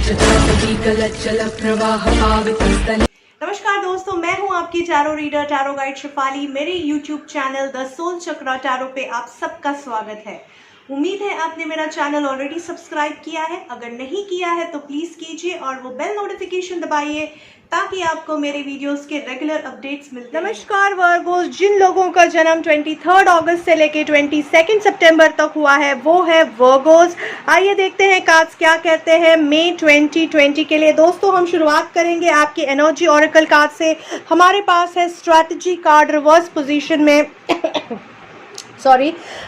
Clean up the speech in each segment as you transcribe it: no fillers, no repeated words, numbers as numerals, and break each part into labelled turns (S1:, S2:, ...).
S1: नमस्कार दोस्तों, मैं हूं आपकी tarot reader, tarot guide Shifali. मेरे YouTube channel the soul chakra tarot पे आप सबका स्वागत है। उम्मीद है आपने मेरा चैनल ऑलरेडी सब्सक्राइब किया है। अगर नहीं किया है तो प्लीज कीजिए और वो बेल नोटिफिकेशन दबाइए ताकि आपको मेरे वीडियोस के रेगुलर अपडेट्स मिलते रहें। नमस्कार वर्गोस, जिन लोगों का जन्म 23 अगस्त से लेके 22 सितंबर तक हुआ है वो है वर्गोस। आइए देखते हैं कार्ड्स क्या कहते हैं मई 2020 के लिए। दोस्तों, हम शुरुआत करेंगे आपके एनर्जी ऑरेकल कार्ड से। हमारे पास है स्ट्रैटेजी कार्ड रिवर्स पोजीशन में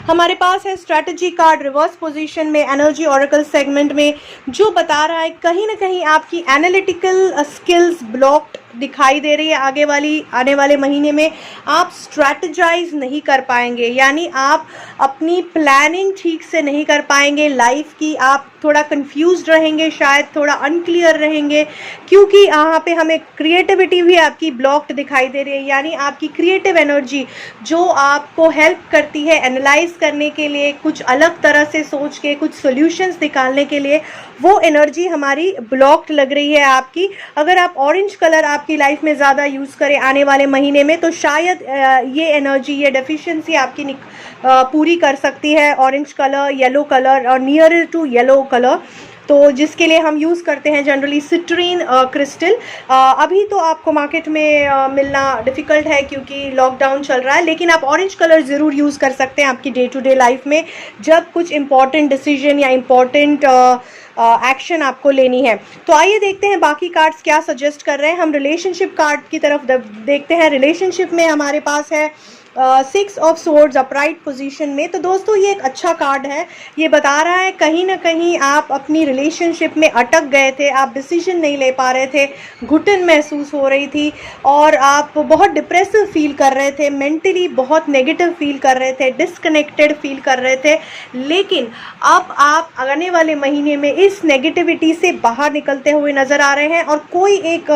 S1: हमारे पास है स्ट्रैटेजी कार्ड रिवर्स पोजीशन में एनर्जी ऑरेकल सेगमेंट में, जो बता रहा है कहीं ना कहीं आपकी एनालिटिकल स्किल्स ब्लॉक्ड दिखाई दे रही है। आने वाले महीने में आप स्ट्रैटेजाइज नहीं कर पाएंगे, यानी आप अपनी प्लानिंग ठीक से नहीं कर पाएंगे लाइफ की। आप थोड़ा कंफ्यूज्ड रहेंगे, शायद थोड़ा अनक्लियर रहेंगे, क्योंकि यहाँ पे हमें क्रिएटिविटी भी आपकी ब्लॉक्ड दिखाई दे रही है। यानी आपकी क्रिएटिव एनर्जी जो आपको हेल्प करती है एनालाइज करने के लिए, कुछ अलग तरह से सोच के कुछ सॉल्यूशंस निकालने के लिए, वो एनर्जी हमारी ब्लॉक्ड लग रही है आपकी। अगर आप ऑरेंज कलर आपकी लाइफ में ज़्यादा यूज़ करें आने वाले महीने में, तो शायद ये एनर्जी, ये डेफिशिएंसी आपकी पूरी कर सकती है। ऑरेंज कलर, येलो कलर और नियर टू येलो कलर, तो जिसके लिए हम यूज़ करते हैं जनरली सिट्रीन क्रिस्टल। अभी तो आपको मार्केट में मिलना डिफ़िकल्ट है क्योंकि लॉकडाउन चल रहा है, लेकिन आप ऑरेंज कलर ज़रूर यूज़ कर सकते हैं आपकी डे टू डे लाइफ में, जब कुछ इम्पॉर्टेंट डिसीजन या इम्पॉर्टेंट एक्शन आपको लेनी है। तो आइए देखते हैं बाकी कार्ड्स क्या सजेस्ट कर रहे हैं। हम रिलेशनशिप कार्ड की तरफ देखते हैं। रिलेशनशिप में हमारे पास है 6 ऑफ सोर्ड्स अपराइट पोजीशन में। तो दोस्तों, ये एक अच्छा कार्ड है। ये बता रहा है कहीं ना कहीं आप अपनी रिलेशनशिप में अटक गए थे, आप डिसीजन नहीं ले पा रहे थे, घुटन महसूस हो रही थी और आप बहुत डिप्रेसिव फील कर रहे थे, मेंटली बहुत नेगेटिव फील कर रहे थे, डिस्कनेक्टेड फील कर रहे थे। लेकिन अब आप आने वाले महीने में इस नेगेटिविटी से बाहर निकलते हुए नज़र आ रहे हैं और कोई एक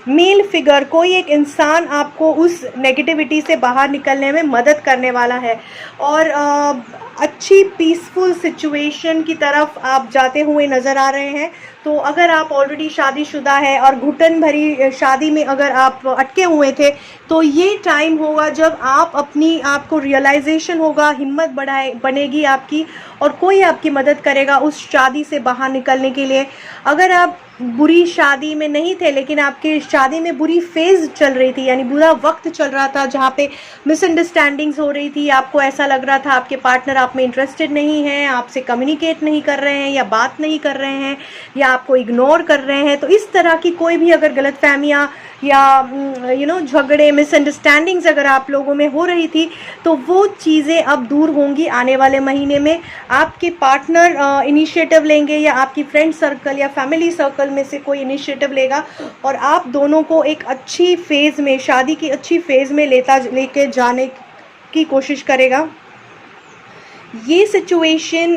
S1: मेल फिगर, कोई एक इंसान आपको उस नेगेटिविटी से बाहर निकलने में मदद करने वाला है और अच्छी पीसफुल सिचुएशन की तरफ आप जाते हुए नज़र आ रहे हैं। तो अगर आप ऑलरेडी शादीशुदा है और घुटन भरी शादी में अगर आप अटके हुए थे, तो ये टाइम होगा जब आपको रियलाइजेशन होगा, हिम्मत बनेगी आपकी और कोई आपकी मदद करेगा उस शादी से बाहर निकलने के लिए। अगर आप बुरी शादी में नहीं थे, लेकिन आपके शादी में बुरी फेज चल रही थी, यानी बुरा वक्त चल रहा था, जहाँ पे मिसअंडरस्टैंडिंग्स हो रही थी, आपको ऐसा लग रहा था आपके पार्टनर आप में इंटरेस्टेड नहीं है, आपसे कम्युनिकेट नहीं कर रहे हैं या बात नहीं कर रहे हैं या आपको इग्नोर कर रहे हैं, तो इस तरह की कोई भी अगर गलतफहमियां या झगड़े, मिसअंडरस्टैंडिंग्स अगर आप लोगों में हो रही थी, तो वो चीज़ें अब दूर होंगी आने वाले महीने में। आपके पार्टनर इनिशिएटिव लेंगे या आपकी फ्रेंड सर्कल या फैमिली सर्कल में से कोई इनिशिएटिव लेगा और आप दोनों को एक अच्छी फेज़ में, शादी की अच्छी फेज़ में लेके जाने की कोशिश करेगा। ये सिचुएशन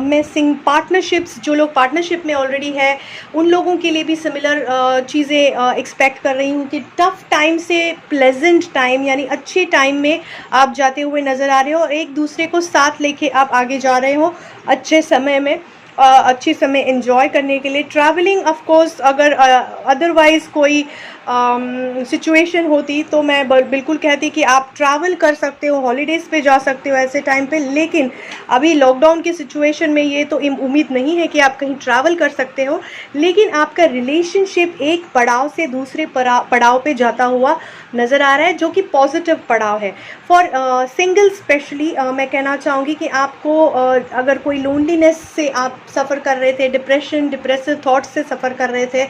S1: मैं पार्टनरशिप्स, जो लोग पार्टनरशिप में ऑलरेडी है, उन लोगों के लिए भी सिमिलर चीज़ें एक्सपेक्ट कर रही हूँ कि टफ टाइम से प्लेजेंट टाइम, यानी अच्छे टाइम में आप जाते हुए नज़र आ रहे हो और एक दूसरे को साथ लेके आप आगे जा रहे हो अच्छे समय में, अच्छे समय एंजॉय करने के लिए। ट्रैवलिंग ऑफ कोर्स, अगर अदरवाइज़ कोई सिचुएशन होती तो मैं बिल्कुल कहती कि आप ट्रैवल कर सकते हो, हॉलीडेज़ पे जा सकते हो ऐसे टाइम पे, लेकिन अभी लॉकडाउन की सिचुएशन में ये तो उम्मीद नहीं है कि आप कहीं ट्रैवल कर सकते हो। लेकिन आपका रिलेशनशिप एक पड़ाव से दूसरे पड़ाव पे जाता हुआ नज़र आ रहा है, जो कि पॉजिटिव पड़ाव है। फॉर सिंगल स्पेशली मैं कहना चाहूँगी कि आपको अगर कोई लोनलीनेस से आप सफ़र कर रहे थे, डिप्रेसिव थॉट्स से सफ़र कर रहे थे,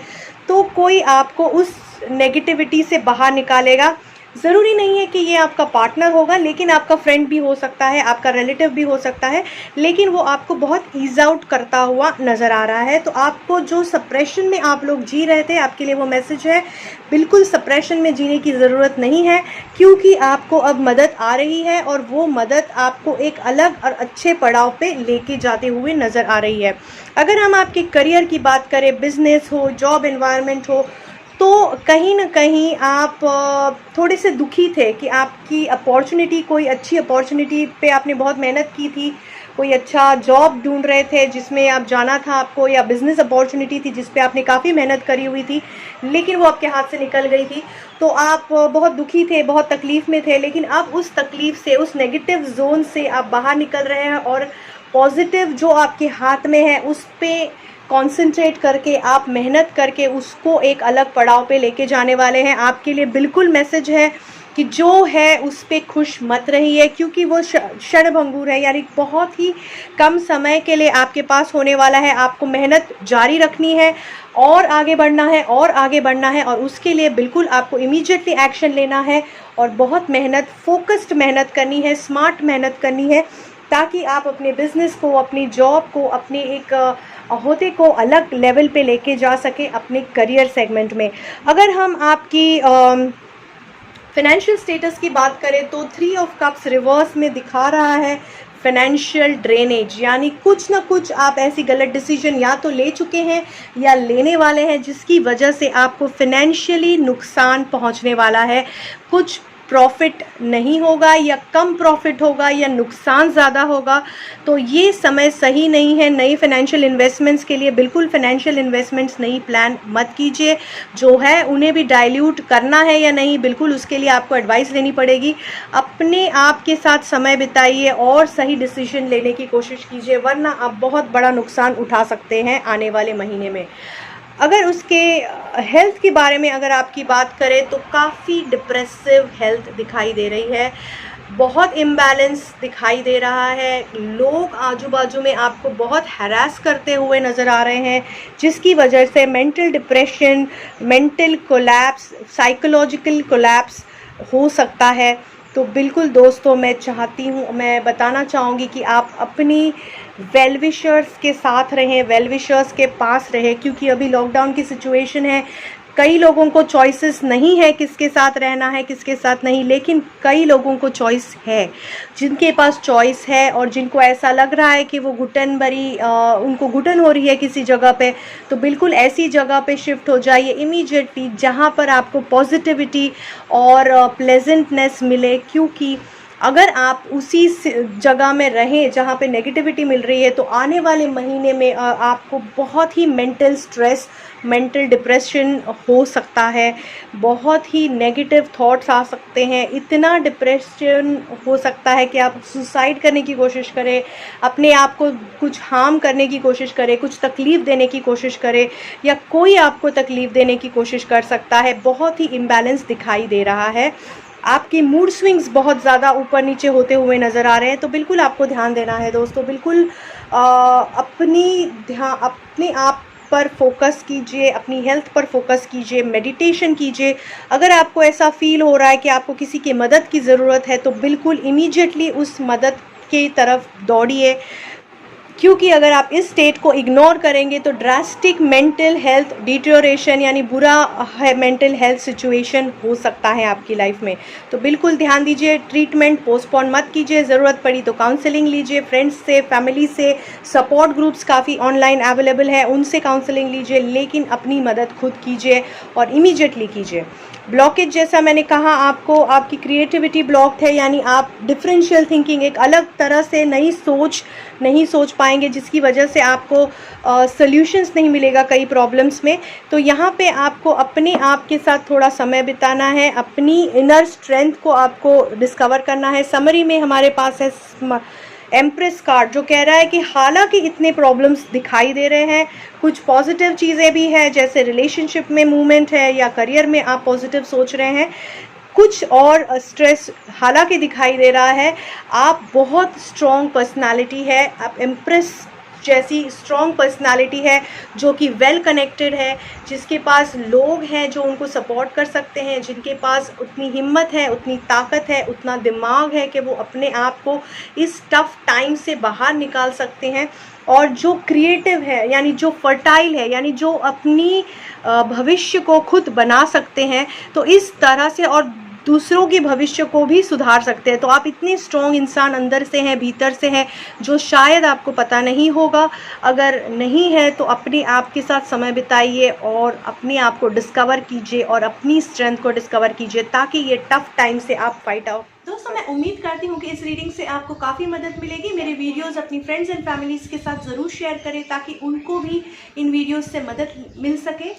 S1: तो कोई आपको उस नेगेटिविटी से बाहर निकालेगा। ज़रूरी नहीं है कि ये आपका पार्टनर होगा, लेकिन आपका फ्रेंड भी हो सकता है, आपका रिलेटिव भी हो सकता है, लेकिन वो आपको बहुत ईज आउट करता हुआ नज़र आ रहा है। तो आपको जो सप्रेशन में आप लोग जी रहे थे, आपके लिए वो मैसेज है, बिल्कुल सप्रेशन में जीने की ज़रूरत नहीं है, क्योंकि आपको अब मदद आ रही है और वो मदद आपको एक अलग और अच्छे पड़ाव पे लेके जाते हुए नज़र आ रही है। अगर हम आपके करियर की बात करें, बिजनेस हो, जॉब एनवायरनमेंट हो, तो कहीं ना कहीं आप थोड़े से दुखी थे कि आपकी अपॉर्चुनिटी, कोई अच्छी अपॉर्चुनिटी पे आपने बहुत मेहनत की थी, कोई अच्छा जॉब ढूंढ रहे थे जिसमें आप जाना था आपको, या बिजनेस अपॉर्चुनिटी थी जिस पे आपने काफ़ी मेहनत करी हुई थी लेकिन वो आपके हाथ से निकल गई थी, तो आप बहुत दुखी थे, बहुत तकलीफ़ में थे। लेकिन अब उस तकलीफ़ से, उस नेगेटिव जोन से आप बाहर निकल रहे हैं और पॉजिटिव जो आपके हाथ में है उस पर कंसंट्रेट करके, आप मेहनत करके उसको एक अलग पड़ाव पे लेके जाने वाले हैं। आपके लिए बिल्कुल मैसेज है कि जो है उस पर खुश मत रहिए, क्योंकि वो क्षणभंगुर है, यानी बहुत ही कम समय के लिए आपके पास होने वाला है। आपको मेहनत जारी रखनी है और आगे बढ़ना है और आगे बढ़ना है, और उसके लिए बिल्कुल आपको इमीडिएटली एक्शन लेना है और बहुत मेहनत, फोकस्ड मेहनत करनी है, स्मार्ट मेहनत करनी है, ताकि आप अपने बिजनेस को, अपनी जॉब को, अपने एक अहदे को अलग लेवल पे लेके जा सके अपने करियर सेगमेंट में। अगर हम आपकी फाइनेंशियल स्टेटस की बात करें तो 3 ऑफ कप्स रिवर्स में दिखा रहा है फाइनेंशियल ड्रेनेज, यानी कुछ ना कुछ आप ऐसी गलत डिसीजन या तो ले चुके हैं या लेने वाले हैं जिसकी वजह से आपको फाइनेंशियली नुकसान पहुंचने वाला है। कुछ प्रॉफिट नहीं होगा या कम प्रॉफिट होगा या नुकसान ज़्यादा होगा, तो ये समय सही नहीं है नई फाइनेंशियल इन्वेस्टमेंट्स के लिए। बिल्कुल फाइनेंशियल इन्वेस्टमेंट्स नई प्लान मत कीजिए, जो है उन्हें भी डाइल्यूट करना है या नहीं, बिल्कुल उसके लिए आपको एडवाइस लेनी पड़ेगी। अपने आप के साथ समय बिताइए और सही डिसीजन लेने की कोशिश कीजिए, वरना आप बहुत बड़ा नुकसान उठा सकते हैं आने वाले महीने में। अगर उसके हेल्थ के बारे में अगर आपकी बात करें तो काफ़ी डिप्रेसिव हेल्थ दिखाई दे रही है, बहुत इम्बैलेंस दिखाई दे रहा है। लोग आजू बाजू में आपको बहुत हैरास करते हुए नज़र आ रहे हैं, जिसकी वजह से mental depression, mental collapse, psychological collapse हो सकता है। तो बिल्कुल दोस्तों, मैं बताना चाहूँगी कि आप अपनी वेल विशर्स के साथ रहें, वेल विशर्स के पास रहें, क्योंकि अभी लॉकडाउन की सिचुएशन है। कई लोगों को चॉइसेस नहीं है किसके साथ रहना है किसके साथ नहीं, लेकिन कई लोगों को चॉइस है। जिनके पास चॉइस है और जिनको ऐसा लग रहा है कि वो उनको घुटन हो रही है किसी जगह पे, तो बिल्कुल ऐसी जगह पे शिफ्ट हो जाइए इमीडिएटली जहाँ पर आपको पॉजिटिविटी और प्लेजेंटनेस मिले। क्योंकि अगर आप उसी जगह में रहें जहाँ पे नेगेटिविटी मिल रही है, तो आने वाले महीने में आपको बहुत ही मेंटल स्ट्रेस, मेंटल डिप्रेशन हो सकता है, बहुत ही नेगेटिव थॉट्स आ सकते हैं, इतना डिप्रेशन हो सकता है कि आप सुसाइड करने की कोशिश करें, अपने आप को कुछ हार्म करने की कोशिश करें, कुछ तकलीफ़ देने की कोशिश करें, या कोई आपको तकलीफ़ देने की कोशिश कर सकता है। बहुत ही इम्बैलेंस दिखाई दे रहा है, आपकी मूड स्विंग्स बहुत ज़्यादा ऊपर नीचे होते हुए नज़र आ रहे हैं। तो बिल्कुल आपको ध्यान देना है दोस्तों, बिल्कुल अपने आप पर फोकस कीजिए, अपनी हेल्थ पर फोकस कीजिए, मेडिटेशन कीजिए। अगर आपको ऐसा फील हो रहा है कि आपको किसी की मदद की ज़रूरत है, तो बिल्कुल इमीडिएटली उस मदद की तरफ दौड़िए, क्योंकि अगर आप इस स्टेट को इग्नोर करेंगे तो ड्रास्टिक मेंटल हेल्थ डिटेरियोरेशन, यानी बुरा है मेंटल हेल्थ सिचुएशन हो सकता है आपकी लाइफ में। तो बिल्कुल ध्यान दीजिए, ट्रीटमेंट पोस्टपोन मत कीजिए, ज़रूरत पड़ी तो काउंसलिंग लीजिए, फ्रेंड्स से, फैमिली से, सपोर्ट ग्रुप्स काफ़ी ऑनलाइन अवेलेबल है, उनसे काउंसलिंग लीजिए, लेकिन अपनी मदद खुद कीजिए और इमीडिएटली कीजिए। ब्लॉकेज, जैसा मैंने कहा आपको, आपकी क्रिएटिविटी ब्लॉक्ड है, यानी आप डिफरेंशियल थिंकिंग, एक अलग तरह से नई सोच नहीं सोच पाएंगे, जिसकी वजह से आपको सॉल्यूशंस नहीं मिलेगा कई प्रॉब्लम्स में। तो यहाँ पे आपको अपने आप के साथ थोड़ा समय बिताना है, अपनी इनर स्ट्रेंथ को आपको डिस्कवर करना है। समरी में हमारे पास है एम्प्रेस कार्ड, जो कह रहा है कि हालांकि इतने प्रॉब्लम्स दिखाई दे रहे हैं, कुछ पॉजिटिव चीज़ें भी हैं, जैसे रिलेशनशिप में मूवमेंट है या करियर में आप पॉजिटिव सोच रहे हैं, कुछ और स्ट्रेस हालांकि दिखाई दे रहा है। आप बहुत स्ट्रॉन्ग पर्सनालिटी है, आप एम्प्रेस जैसी स्ट्रॉन्ग पर्सनालिटी है, जो कि वेल कनेक्टेड है, जिसके पास लोग हैं जो उनको सपोर्ट कर सकते हैं, जिनके पास उतनी हिम्मत है, उतनी ताकत है, उतना दिमाग है कि वो अपने आप को इस टफ टाइम से बाहर निकाल सकते हैं। और जो क्रिएटिव है, यानी जो फर्टाइल है, यानी जो अपनी भविष्य को खुद बना सकते हैं, तो इस तरह से और दूसरों के भविष्य को भी सुधार सकते हैं। तो आप इतने स्ट्रॉन्ग इंसान अंदर से हैं, भीतर से हैं, जो शायद आपको पता नहीं होगा। अगर नहीं है तो अपने आप के साथ समय बिताइए और अपने आप को डिस्कवर कीजिए और अपनी स्ट्रेंथ को डिस्कवर कीजिए, ताकि ये टफ टाइम से आप फाइट आउट दोस्तों मैं उम्मीद करती हूँ कि इस रीडिंग से आपको काफ़ी मदद मिलेगी। मेरे वीडियोस अपनी फ्रेंड्स एंड फैमिलीज़ के साथ ज़रूर शेयर करें ताकि उनको भी इन वीडियोस से मदद मिल सके।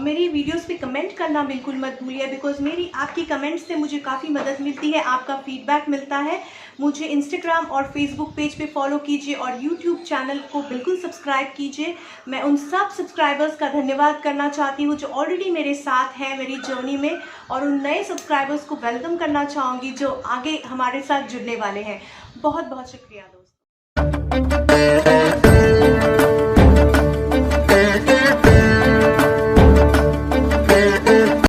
S1: मेरी वीडियोस पे कमेंट करना बिल्कुल मत भूलिए, बिकॉज़ मेरी आपकी कमेंट्स से मुझे काफ़ी मदद मिलती है, आपका फीडबैक मिलता है। मुझे इंस्टाग्राम और फेसबुक पेज पे फॉलो कीजिए और यूट्यूब चैनल को बिल्कुल सब्सक्राइब कीजिए। मैं उन सब सब्सक्राइबर्स का धन्यवाद करना चाहती हूँ जो ऑलरेडी मेरे साथ हैं मेरी जर्नी में, और उन नए सब्सक्राइबर्स को वेलकम करना चाहूँगी जो आगे हमारे साथ जुड़ने वाले हैं। बहुत बहुत शुक्रिया दोस्तों।